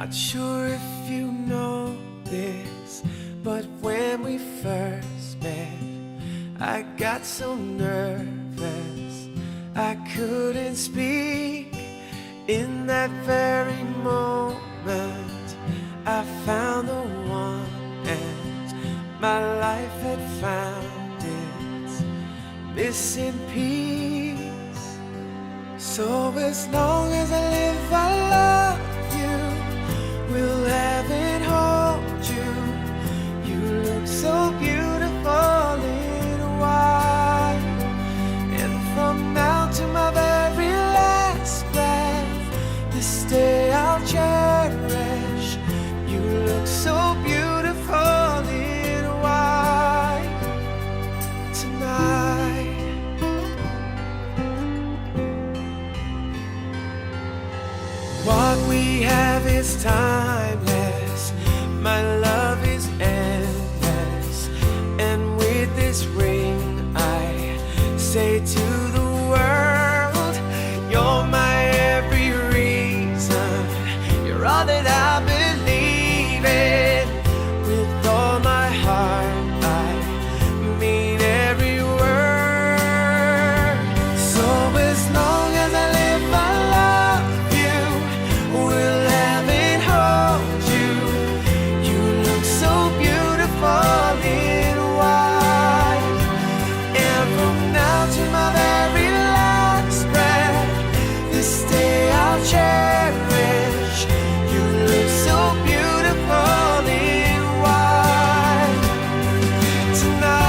Not sure if you know this, but when we first met, I got so nervous I couldn't speak. In that very moment, I found the one, and my life had found its missing piece. So as long as I live, I love you, will have and hold you. You look so beautiful in white, and from now to my very last breath, this day I'll cherish. You look so beautiful in white tonight. What we have is timeless, my love is endless, and with this ring I say to the world, you're my every reason, you're all that I believe in. With all my heart I mean every word. So as long as I live, I love you, will have and hold you. You look so beautiful in white, and from now to my very last breath, this day I'll cherish. You look so beautiful in white tonight.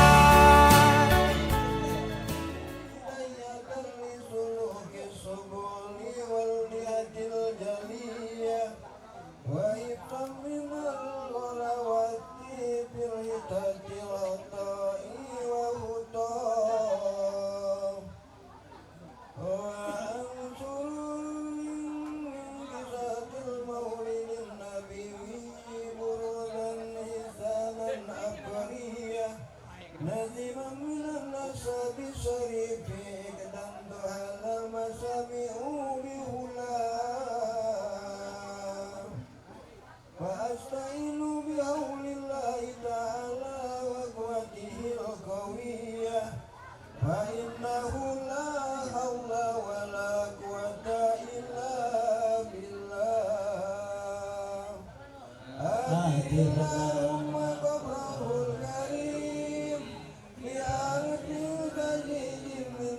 نظيما من النسب الشريف قدمتها لما سمعوا بهلام وأستعين بحول الله تعالى وقوته القوية فإنه لا حول ولا قوة إلا بالله. اللهم قبره الكريم بأرض جديد من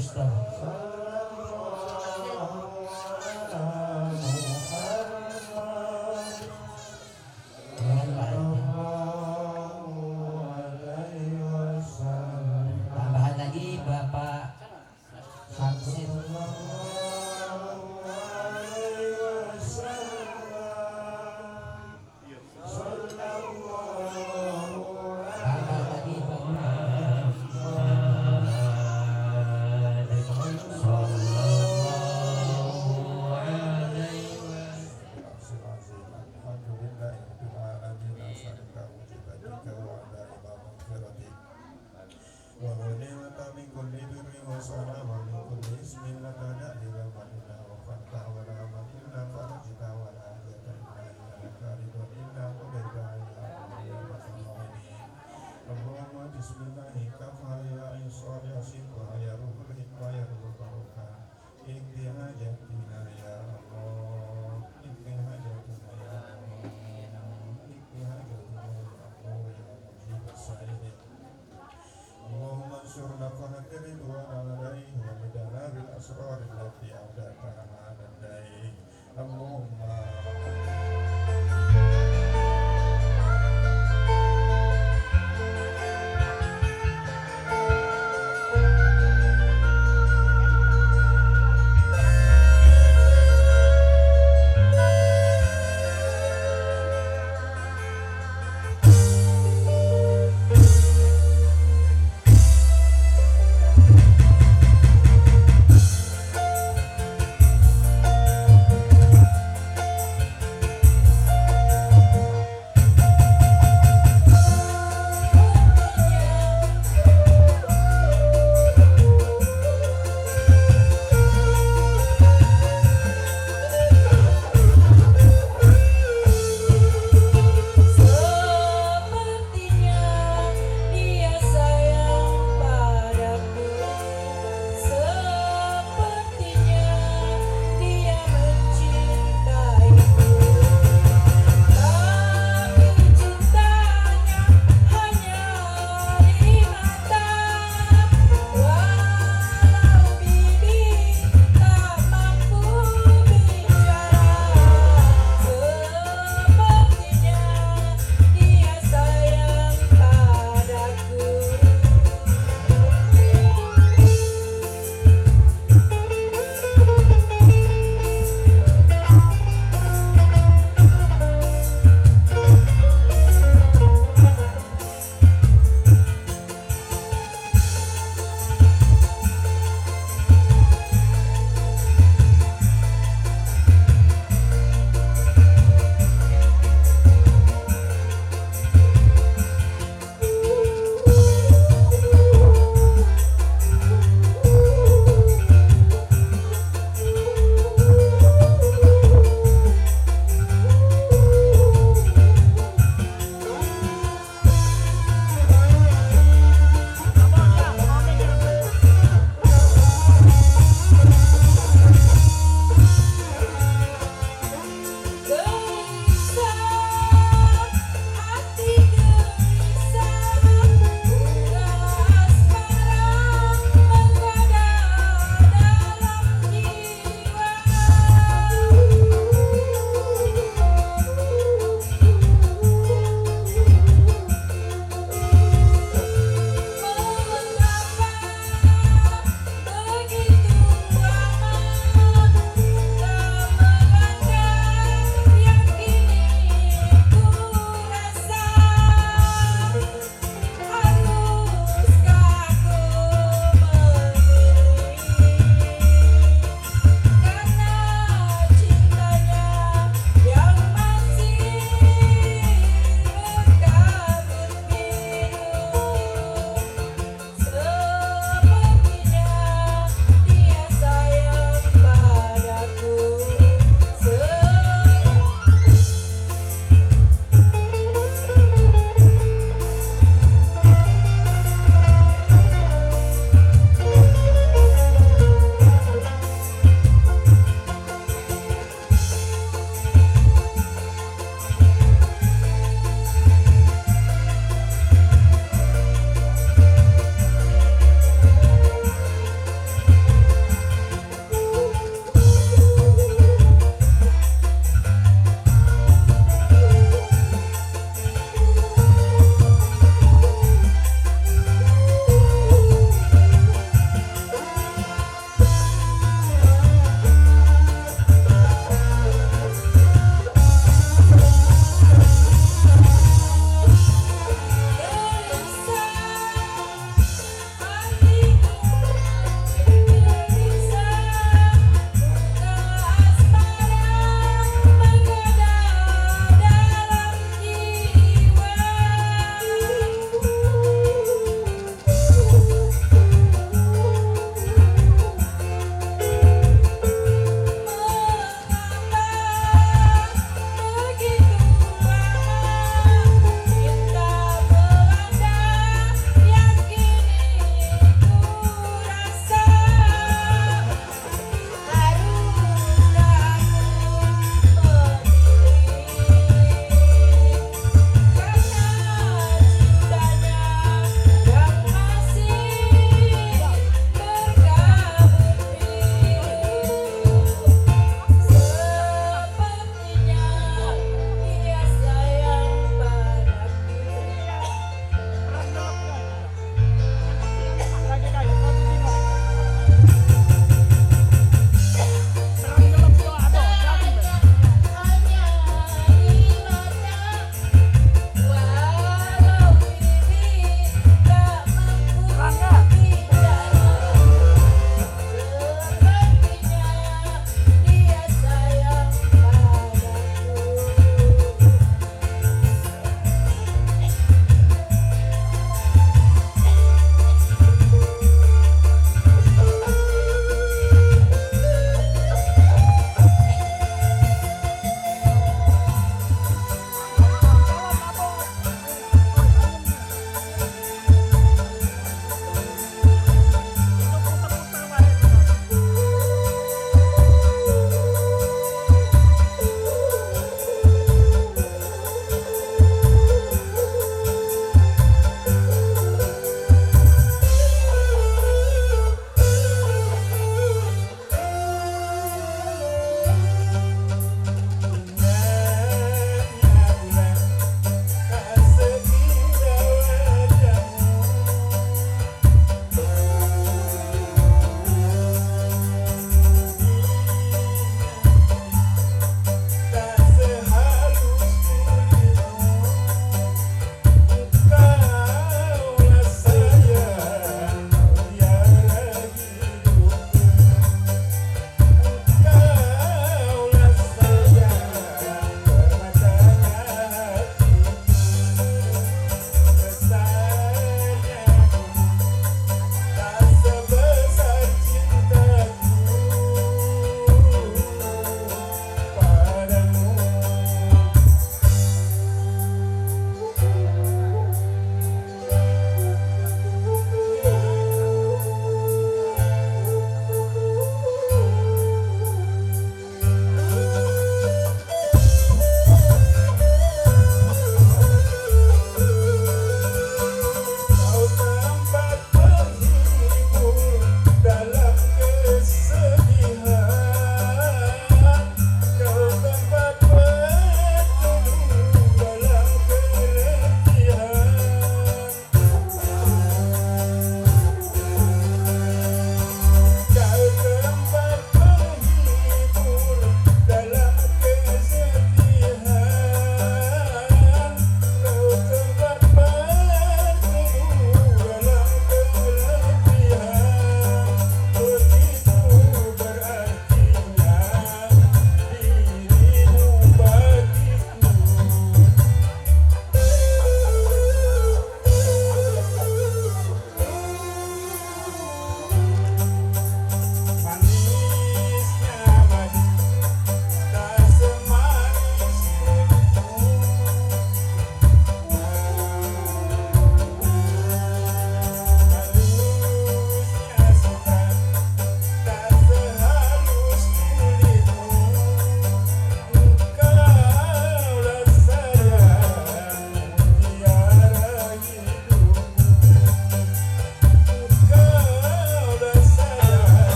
suster. Tambahan lagi Bapak Hamsin. Tambah lagi Bapak اللهم انصرنا فهد رضوان عليه ومدنا بالاسرار التي اودعتها على الدين اللهم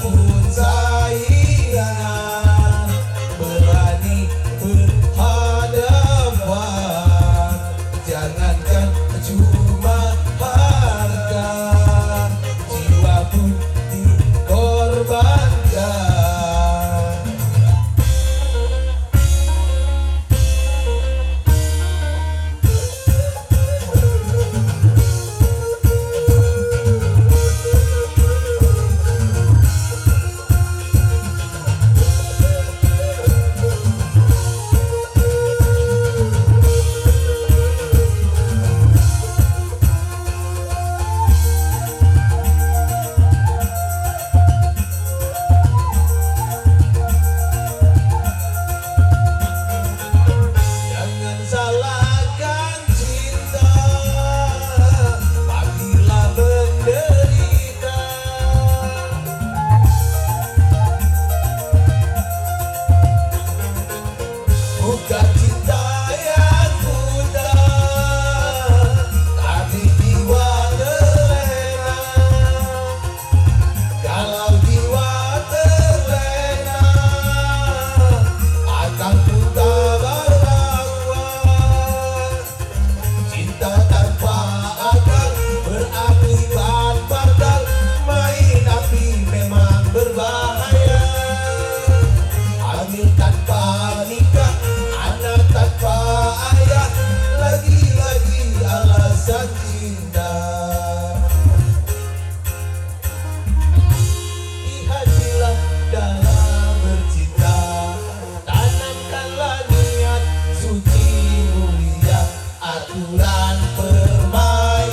pun saingan, berani berhadapan. Jangankan cuma harga, jiwa pun dikorbankan. Jangan salahkan cinta apabila menderita. Bukan cinta yang mudah, tapi jiwa terlena. Kalau jiwa terlena, akan mudah berlawan. Cinta tanpa akal berakibat fatal, main api memang berbahaya. Hamil tanpa nikah, anak tanpa ayah, lagi-lagi alasan cinta. Hati-hatilah dalam bercinta, tanamkanlah niat suci mulia, aturan permainan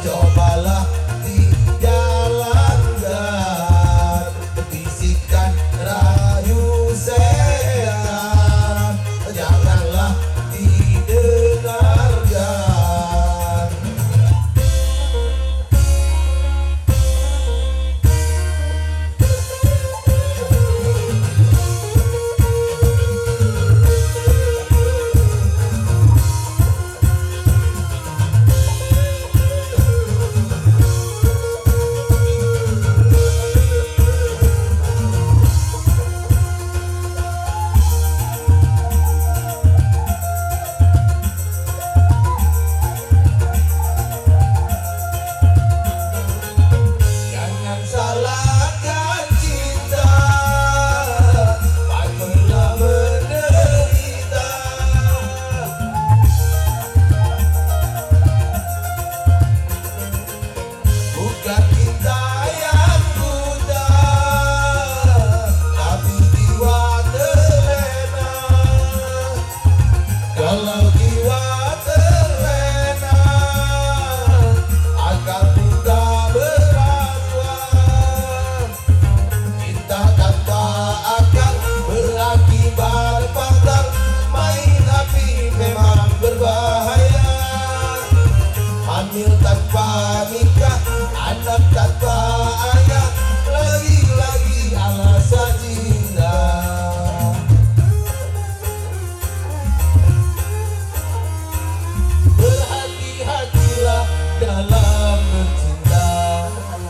cobalah dijalankan, bisikan rayu setan janganlah didengarkan. Jangan salahkan cinta apabila menderita. Bukan cinta yang mudah, tapi jiwa terlena. Kalau jiwa terlena, akan mudah berlawan. Cinta tanpa akal berakibat fatal, main api memang berbahaya. Hamil tanpa nikah, anak tanpa ayah, lagi-lagi alasan cinta. Berhati-hatilah dalam bercinta,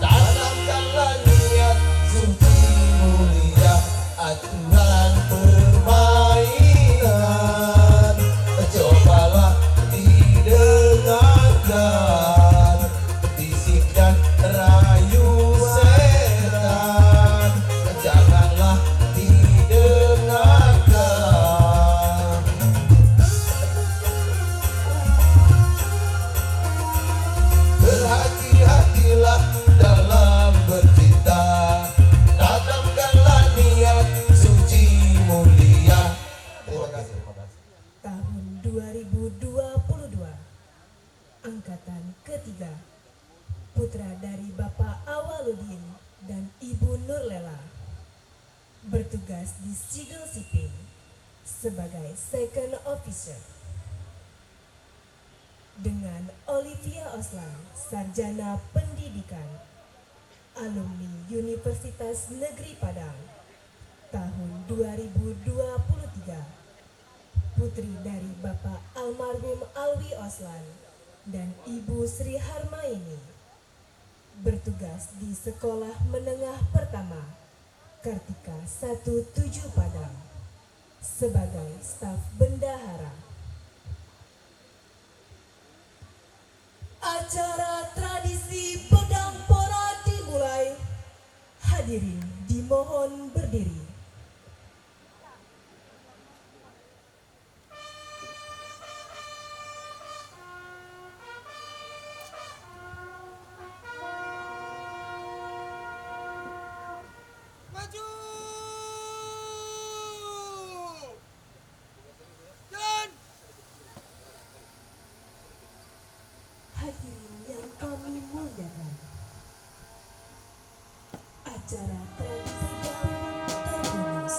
tanamkanlah niat suci mulia, aturan permainan cobalah didengarkan, bisikan rayu setan janganlah didengarkan. Berhati-hatilah dalam bercinta, tanamkanlah niat suci mulia. Terima kasih. Tahun 2022, angkatan ketiga, putra dari Bapak Awaludin dan Ibu Nurlela, bertugas di Sigel Sipil sebagai second officer. Dengan Olivia Oslan, sarjana pendidikan, alumni Universitas Negeri Padang, tahun 2023, putri dari Bapak almarhum Alwi Oslan dan Ibu Sri Harmaini, bertugas di Sekolah Menengah Pertama Kartika 17 Padang sebagai staf bendahara. Acara tradisi pedang pora dimulai. Hadirin dimohon berdiri. Maju! Jalan! Hadirin yang kami muliakan, acara tradisi terbonus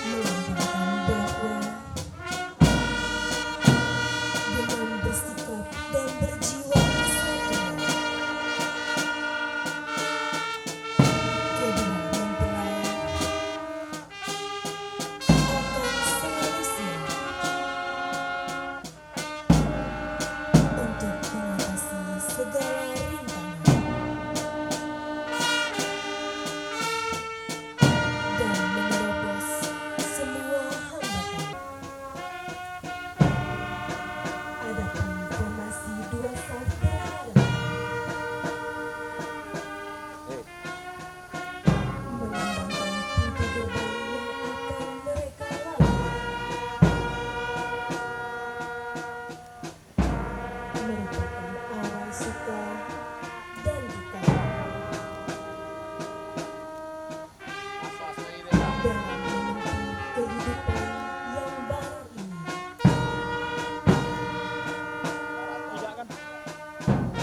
melambangkan bahwa dengan bersikap dan berjiwa kesatuan, kedua mempelai akan selalu siap untuk mengatasi segala rintangan dan menerobos semua hambatan. Adapun formasi dua saf berhadapan melambangkan pintu gerbang yang akan mereka lalui. Merupakan awal suka dan duka dalam menempuh kehidupan yang baru ini.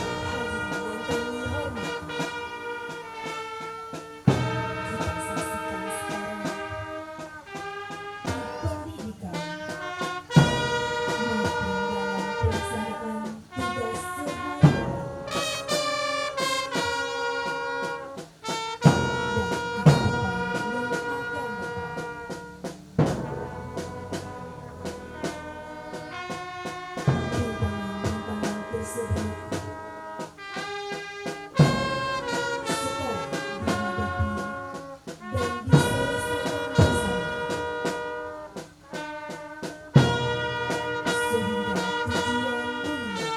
Hadirin yang kami hormati, kita saksikan sekarang pendidikan maupun dalam pelaksanaan tugas sehari-hari dan kehidupan yang akan datang. Rintangan-rintangan tersebut sekarang dihadapi dan diselesaikan bersama sehingga tujuan mulia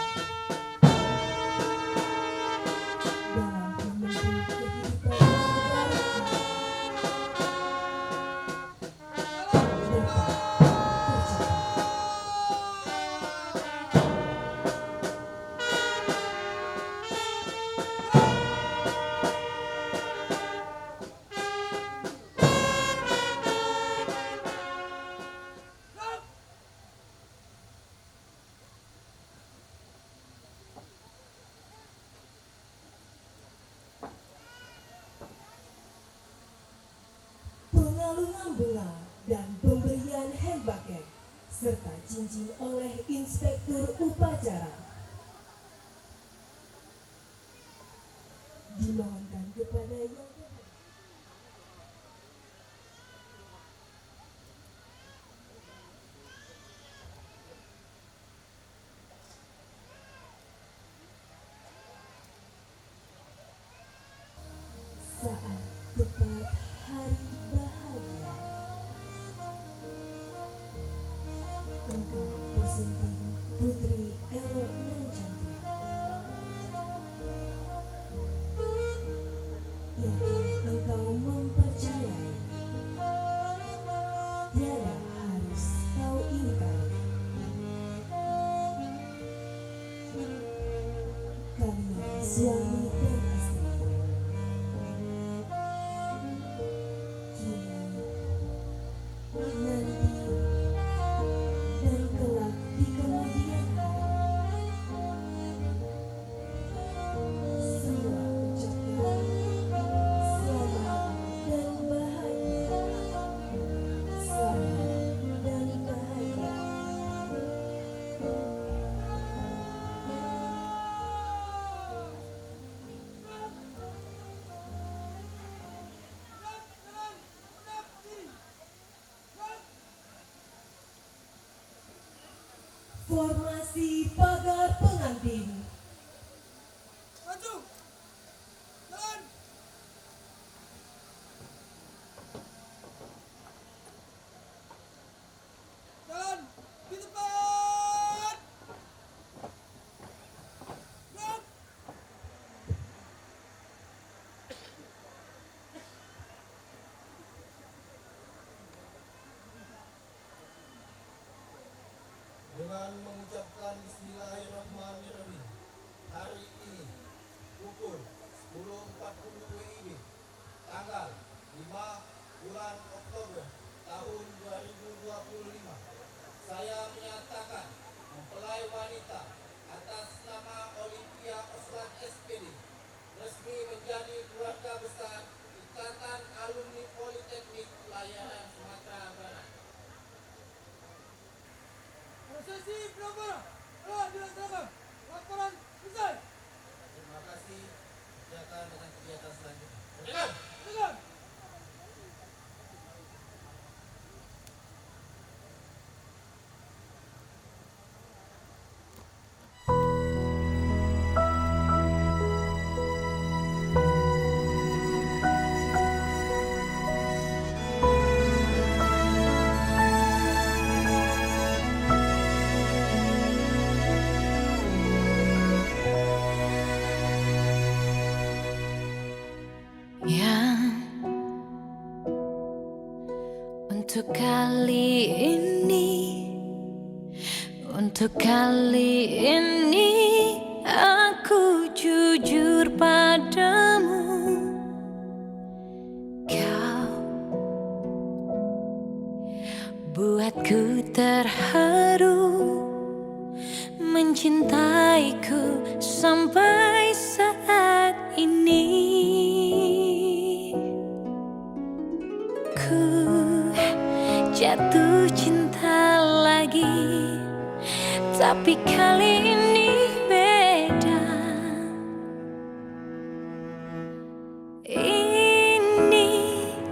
dalam menempuh kehidupan yang baru ini dapat tercapai. Pengalungan bunga dan pemberian hand bucket serta cincin oleh inspektur upacara dimohonkan kepada yang berhak. Saat tepat hari bahagia, engkau bersenting putri elok dan cantik. Yakin engkau mempercayai, tiada harus kau ingkari. Kalian suami dan istri, kini, nanti, dan kelak di kemudian hari, semua ucapkan selamat dan bahagia, selamat dan bahagia. Formasi pagar pengantin Terima kasih. Silakan dengan kegiatan selanjutnya. Yang untuk kali ini aku jujur padamu. Kau buatku terharu, mencintaiku sampai saat ini. Ku jatuh cinta lagi, tapi kali ini beda. Ini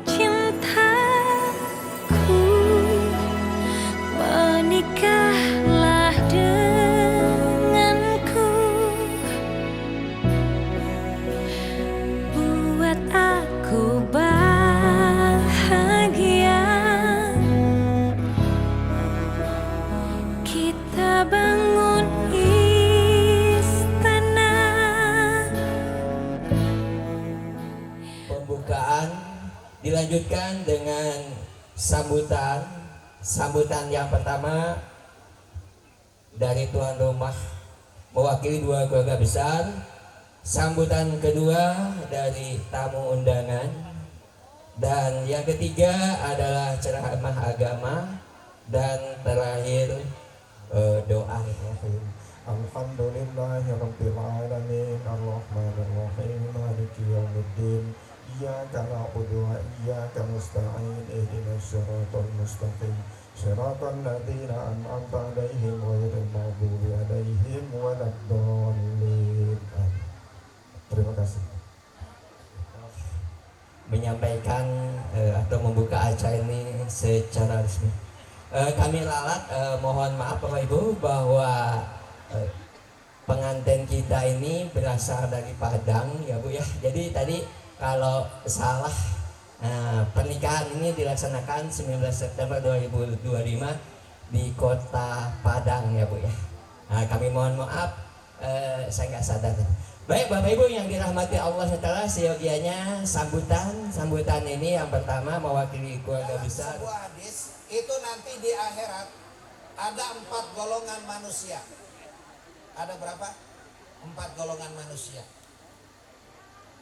cintaku, menikahlah denganku, buat aku bahagia. Kita bangun istana. Pembukaan dilanjutkan dengan sambutan yang pertama dari tuan rumah mewakili dua keluarga besar, sambutan kedua dari tamu undangan, dan yang ketiga adalah ceramah agama, dan terakhir doa. Alhamdulillahirabbil alamin arrahmanir rahim maliki yaumiddin iyyaka na'budu wa iyyaka nasta'in ihdinas siratal mustaqim siratal ladzina an'amta 'alaihim ghairil maghdubi 'alaihim waladdallin. Terima kasih. Menyampaikan atau membuka acara ini secara resmi. Kami ralat mohon maaf Bapak Ibu bahwa pengantin kita ini berasal dari Padang ya Bu ya. Jadi tadi kalau salah pernikahan ini dilaksanakan 19 September 2025 di Kota Padang ya Bu ya. Kami mohon maaf, saya nggak sadar. Baik Bapak Ibu yang dirahmati Allah SWT, seyogianya sambutan ini yang pertama mewakili keluarga besar. Sebuah hadis itu nanti di akhirat ada 4 golongan manusia. Ada berapa? 4 golongan manusia.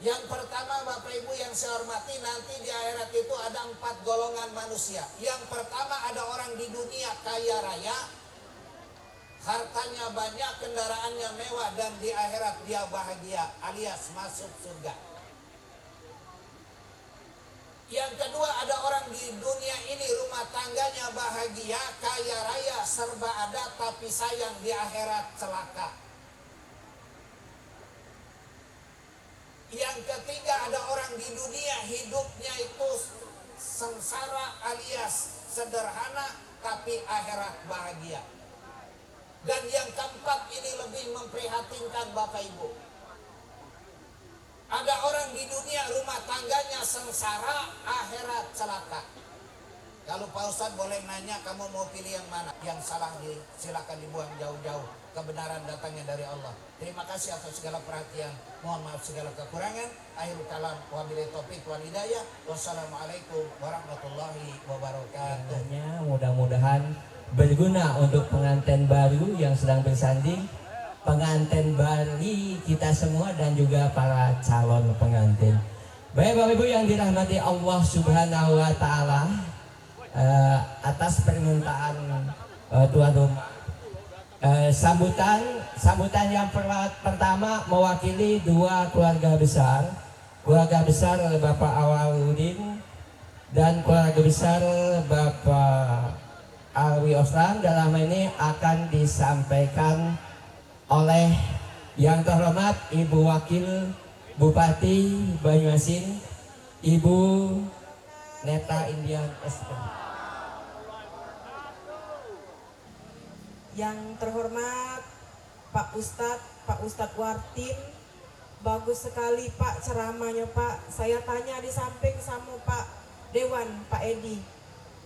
Yang pertama Bapak Ibu yang saya hormati, nanti di akhirat itu ada 4 golongan manusia. Yang pertama ada orang di dunia kaya raya, hartanya banyak, kendaraannya mewah, dan di akhirat dia bahagia alias masuk surga. Yang kedua ada orang di dunia ini rumah tangganya bahagia, kaya raya, serba ada, tapi sayang di akhirat celaka. Yang ketiga ada orang di dunia hidupnya itu sengsara alias sederhana, tapi akhirat bahagia. Dan yang keempat ini lebih memprihatinkan Bapak Ibu. Ada orang di dunia rumah tangganya sengsara, akhirat celaka. Kalau Pak Ustadz boleh nanya, kamu mau pilih yang mana? Yang salah silakan dibuang jauh-jauh. Kebenaran datangnya dari Allah. Terima kasih atas segala perhatian. Mohon maaf segala kekurangan. Akhirul kalam, wabillahi taufiq wal hidayah. Wassalamualaikum warahmatullahi wabarakatuh. Mudah-mudahan berguna untuk pengantin baru yang sedang bersanding, pengantin baru kita semua, dan juga para calon pengantin. Baik Bapak Ibu yang dirahmati Allah Subhanahu wa Ta'ala, atas permintaan tuan rumah, sambutan yang pertama mewakili dua keluarga besar Bapak Awaludin dan keluarga besar Bapak Alwi Oslan dalam ini akan disampaikan oleh yang terhormat Ibu Wakil Bupati Banyuasin, Ibu Neta Indian SP. Yang terhormat Pak Ustadz Wartim, bagus sekali Pak ceramahnya Pak. Saya tanya di samping sama Pak Dewan, Pak Edi,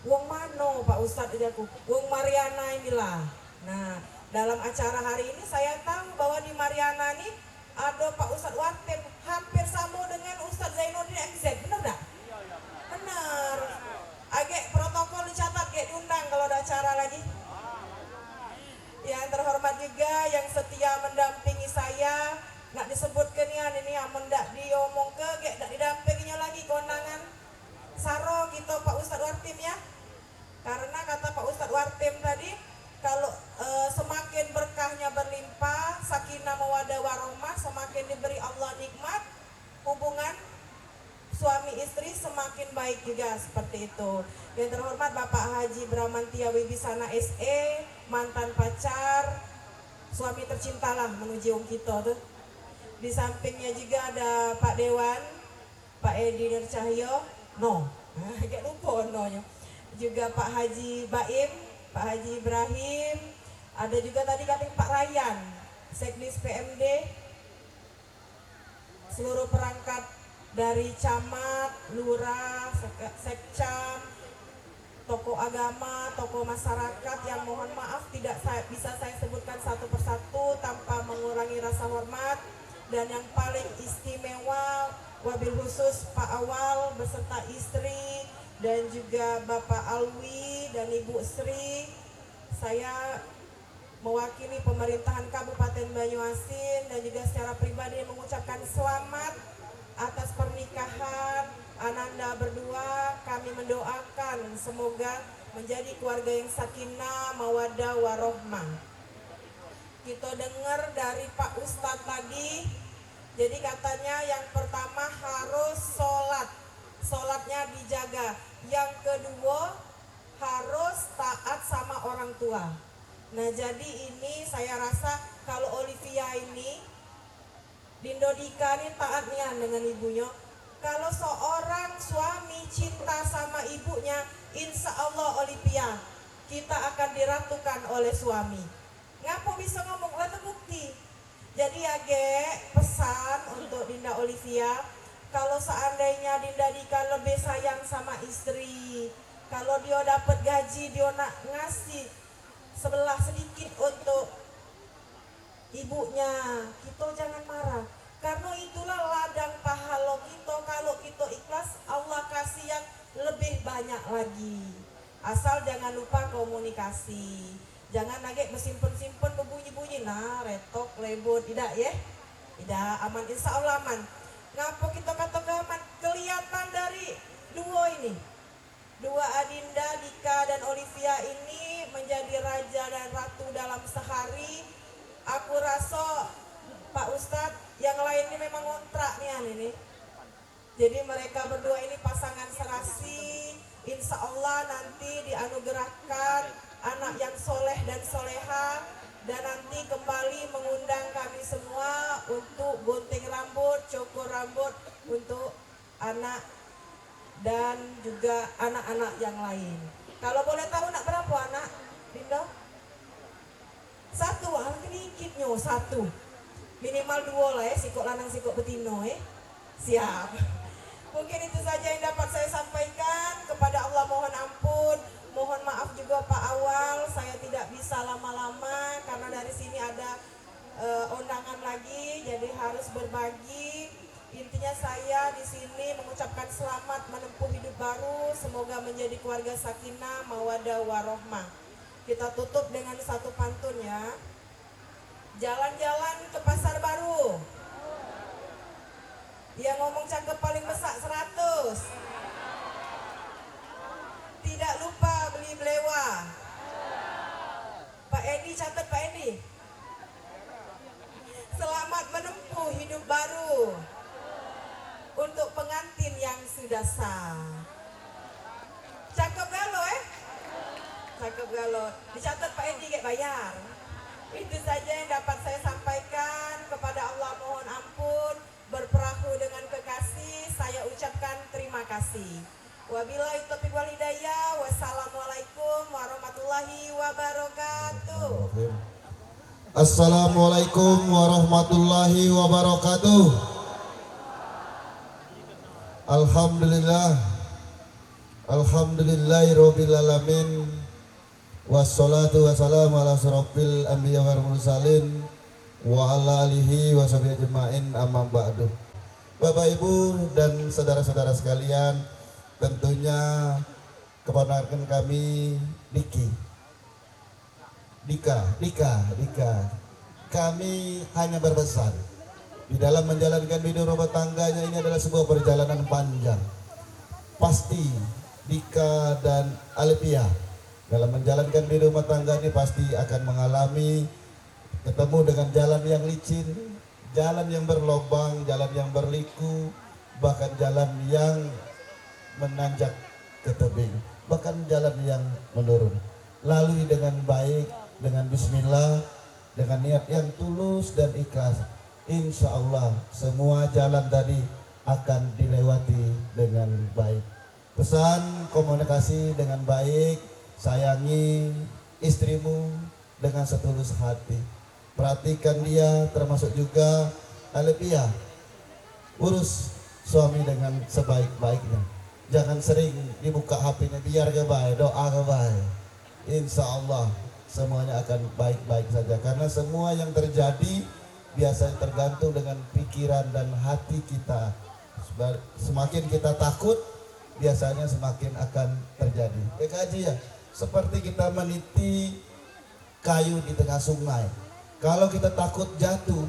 wong mano Pak Ustadz ajaku, wong Mariana inilah. Nah, dalam acara hari ini saya tahu bahwa di Mariana ini ada Pak Ustadz Wartim, hampir sama dengan Ustadz Zainuddin MZ, bener gak? Bener. Agak protokol dicatat, kayak diundang kalau ada acara lagi. Yang terhormat juga yang setia mendampingi saya, nggak disebutkan ya ini amun ndak diomong ke, nggak didampinginya lagi kondangan. Saro kita Pak Ustadz Wartim ya, karena kata Pak Ustadz Wartim tadi, kalau semakin berkahnya berlimpah, sakinah mawaddah warahmah, semakin diberi Allah nikmat, hubungan suami istri semakin baik juga, seperti itu. Yang terhormat Bapak Haji Bramantia Wibisana SE, mantan pacar, suami tercintalah menuju om kita tuh. Di sampingnya juga ada Pak Dewan, Pak Edi Nurcahyo, agak lupa nonya. Juga Pak Haji Baim, Pak Haji Ibrahim, ada juga tadi katanya Pak Ryan, Sekdis PMD, seluruh perangkat dari camat, lurah, sekcam, tokoh agama, tokoh masyarakat yang mohon maaf tidak bisa saya sebutkan satu persatu tanpa mengurangi rasa hormat. Dan yang paling istimewa, wabil khusus Pak Awal beserta istri dan juga Bapak Alwi dan Ibu Sri. Saya mewakili pemerintahan Kabupaten Banyuasin dan juga secara pribadi mengucapkan selamat atas pernikahan Ananda berdua. Kami mendoakan semoga menjadi keluarga yang sakinah, mawaddah, warohmah. Kita dengar dari Pak Ustadz tadi, jadi katanya yang pertama harus sholatnya dijaga. Yang kedua harus taat sama orang tua. Nah jadi ini saya rasa kalau Olivia ini Dindodika ini taat nian dengan ibunya. Kalau seorang suami cinta sama ibunya, insya Allah Olivia, kita akan diratukan oleh suami. Ngapa bisa ngomong? Lihat bukti. Jadi agak pesan untuk Dinda Olivia, kalau seandainya Dinda Dika lebih sayang sama istri, kalau dia dapat gaji, dia nak ngasih sebelah sedikit untuk ibunya, kita jangan marah. Karena itulah ladang pahala kita. Kalau kita ikhlas, Allah kasih yang lebih banyak lagi. Asal jangan lupa komunikasi. Jangan lagi bersimpen-simpen berbunyi-bunyi. Nah, retok, lebut, tidak ya? Tidak, aman, insya Allah aman. Ngapa kita katakan aman? Kelihatan dari dua ini. Dua Adinda, Dika dan Olivia ini menjadi raja dan ratu dalam sehari. Aku rasa Pak Ustadz yang lain ini memang ngontrak nih ini. Jadi mereka berdua ini pasangan serasi. Insya Allah nanti dianugerahkan anak yang soleh dan soleha. Dan nanti kembali mengundang kami semua untuk gunting rambut, cukur rambut untuk anak dan juga anak-anak yang lain. Kalau boleh tahu nak berapa anak, Dinda? Satu, sedikitnya satu. Minimal dua lah ya, sikok lanang sikok betino ya. Siap. Mungkin itu saja yang dapat saya sampaikan. Kepada Allah mohon ampun, mohon maaf juga Pak Awal, saya tidak bisa lama-lama karena dari sini ada undangan lagi, jadi harus berbagi. Intinya saya di sini mengucapkan selamat menempuh hidup baru, semoga menjadi keluarga sakinah, mawaddah, warohmah. Kita tutup dengan satu pantun ya. Jalan-jalan ke pasar baru. Yang ngomong cakep paling besar 100. Tidak lupa beli belewah. Pak Edi catat Pak Edi. Selamat menempuh hidup baru untuk pengantin yang sudah sah. Cakep gak lo cakep galon. Dicatat Pak Edi kayak bayar. Itu saja yang dapat saya sampaikan. Kepada Allah mohon ampun, berperahu dengan kekasih, saya ucapkan terima kasih. Wabillahi taufiq wal hidayah. Wassalamualaikum warahmatullahi wabarakatuh. Assalamualaikum warahmatullahi wabarakatuh. Alhamdulillah, alhamdulillahirabbil alamin. Wassalatu wassalamu ala asrofil anbiya wal mursalin wa ala alihi wa sahbihi ajma'in, amma ba'du. Bapak Ibu dan saudara-saudara sekalian, tentunya keponakan kami Dika. Kami hanya berpesan di dalam menjalankan hidup rumah tangganya ini adalah sebuah perjalanan panjang. Pasti Dika dan Alipia dalam menjalankan hidup rumah tangga ini pasti akan mengalami ketemu dengan jalan yang licin, jalan yang berlobang, jalan yang berliku, bahkan jalan yang menanjak ke tebing, bahkan jalan yang menurun. Lalui dengan baik, dengan bismillah, dengan niat yang tulus dan ikhlas. Insya Allah semua jalan tadi akan dilewati dengan baik. Pesan komunikasi dengan baik, sayangi istrimu dengan setulus hati. Perhatikan dia, termasuk juga Alipia. Urus suami dengan sebaik-baiknya. Jangan sering dibuka HP-nya, biar gak baik, doa gak baik. Insya Allah semuanya akan baik-baik saja. Karena semua yang terjadi biasanya tergantung dengan pikiran dan hati kita. Semakin kita takut, biasanya semakin akan terjadi. Kaji ya, seperti kita meniti kayu di tengah sungai. Kalau kita takut jatuh,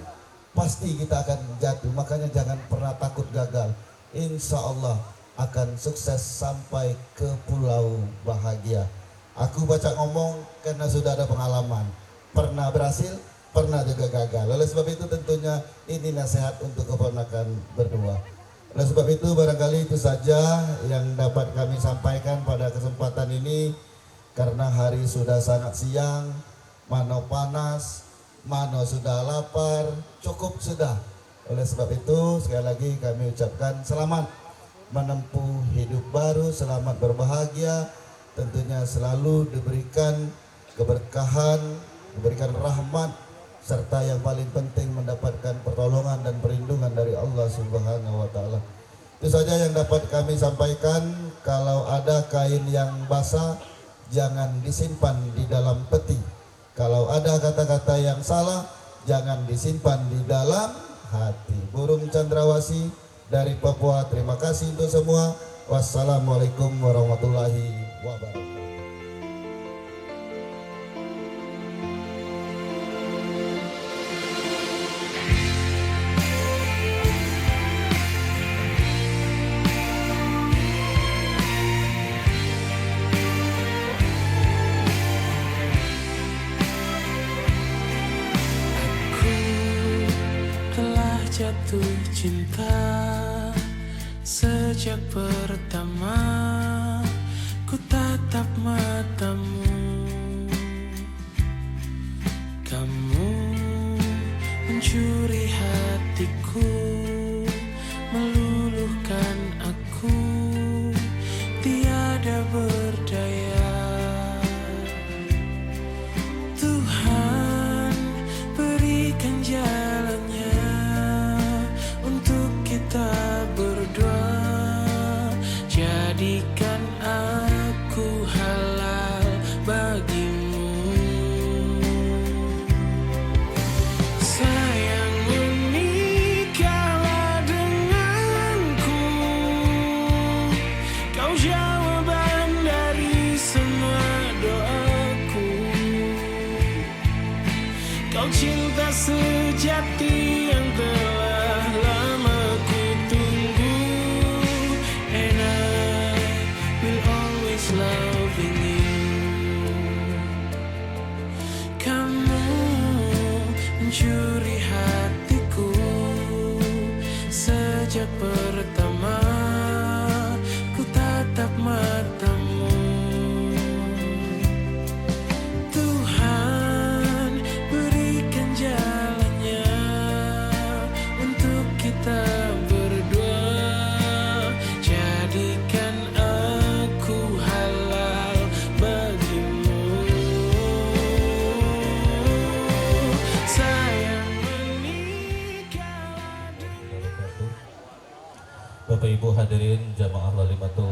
pasti kita akan jatuh. Makanya jangan pernah takut gagal. Insya Allah akan sukses sampai ke pulau bahagia. Aku baca ngomong karena sudah ada pengalaman. Pernah berhasil, pernah juga gagal. Oleh sebab itu tentunya ini nasihat untuk keponakan berdua. Oleh sebab itu barangkali itu saja yang dapat kami sampaikan pada kesempatan ini. Karena hari sudah sangat siang, mano panas, mano sudah lapar, cukup sudah. Oleh sebab itu sekali lagi kami ucapkan selamat menempuh hidup baru, selamat berbahagia. Tentunya selalu diberikan keberkahan, diberikan rahmat, serta yang paling penting mendapatkan pertolongan dan perlindungan dari Allah Subhanahu wa Ta'ala. Itu saja yang dapat kami sampaikan. Kalau ada kain yang basah, jangan disimpan di dalam peti. Kalau ada kata-kata yang salah, jangan disimpan di dalam hati. Burung Cendrawasih dari Papua, terima kasih untuk semua. Wassalamualaikum warahmatullahi wabarakatuh. Jatuh cinta sejak pertama ku tatap matamu. Kamu mencuri hatiku, meluluhkan aku, tiada berdaya. Tuhan berikan jalannya untuk kita berdua, jadikan aku halal bagimu. Sayang, menikahlah denganku, kau jawaban dari semua doaku. Kau cinta sejati yang telah lama ku tunggu, and I will always loving you. Kamu mencuri hatiku sejak pertama ku tatap matamu. Bapak Ibu hadirin jamaah walimatul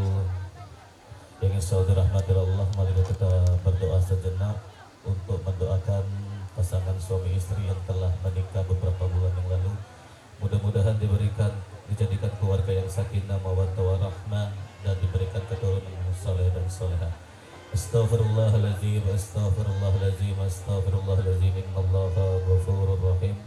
yang insya Allah dirahmati Allah, mari kita berdoa sejenak untuk mendoakan pasangan suami istri yang telah menikah beberapa bulan yang lalu. Mudah-mudahan dijadikan keluarga yang sakinah mawaddah warahmah dan diberikan keturunan yang saleh dan salehah. Astaghfirullahaladzim, astaghfirullahaladzim, astaghfirullahaladzim, innallaha ghafurur rahim.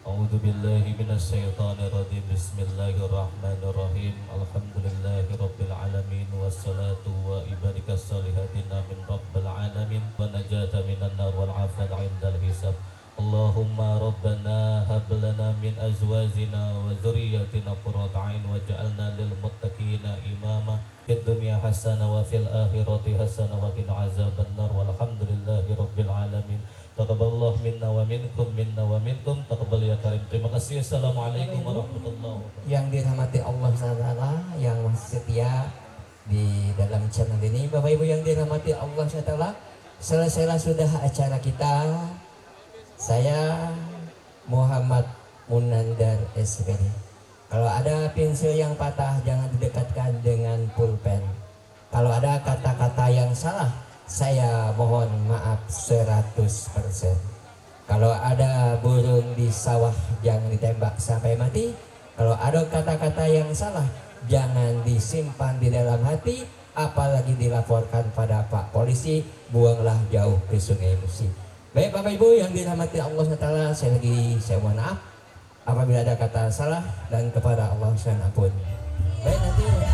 A'udzu billahi minasyaitonir rajim. Bismillahirrahmanirrahim. Alhamdulillahirabbil alamin wassalatu wa ibadikas solihatin min rabbil alamin wa najata minan nar wal afiyata 'indal hisab. Allahumma rabbana hab lana min azwajina wa dzurriyyatina qurrata a'yun waj'alna lil muttaqina imama. Fid dunya hasanah wa fil akhirati hasanah wa qina azabannar. Walhamdulillahirabbil alamin. Taqabbalallahu minna wa minkum taqabbal ya karim. Terima kasih. Assalamualaikum warahmatullahi wabarakatuh. Yang dirahmati Allah SWT, yang masih setia di dalam channel ini, Bapak Ibu yang dirahmati Allah SWT, selesailah sudah acara kita. Saya Muhammad Munandar SPD. Kalau ada pensil yang patah jangan didekatkan dengan pulpen. Kalau ada kata-kata yang salah, saya mohon maaf 100%. Kalau ada burung di sawah jangan ditembak sampai mati. Kalau ada kata-kata yang salah jangan disimpan di dalam hati, apalagi dilaporkan pada Pak Polisi, buanglah jauh ke Sungai Musi. Baik Bapak Ibu yang dirahmati Allah SWT, saya mohon maaf apabila ada kata salah dan kepada Allah saya ampun. Baik, nanti untuk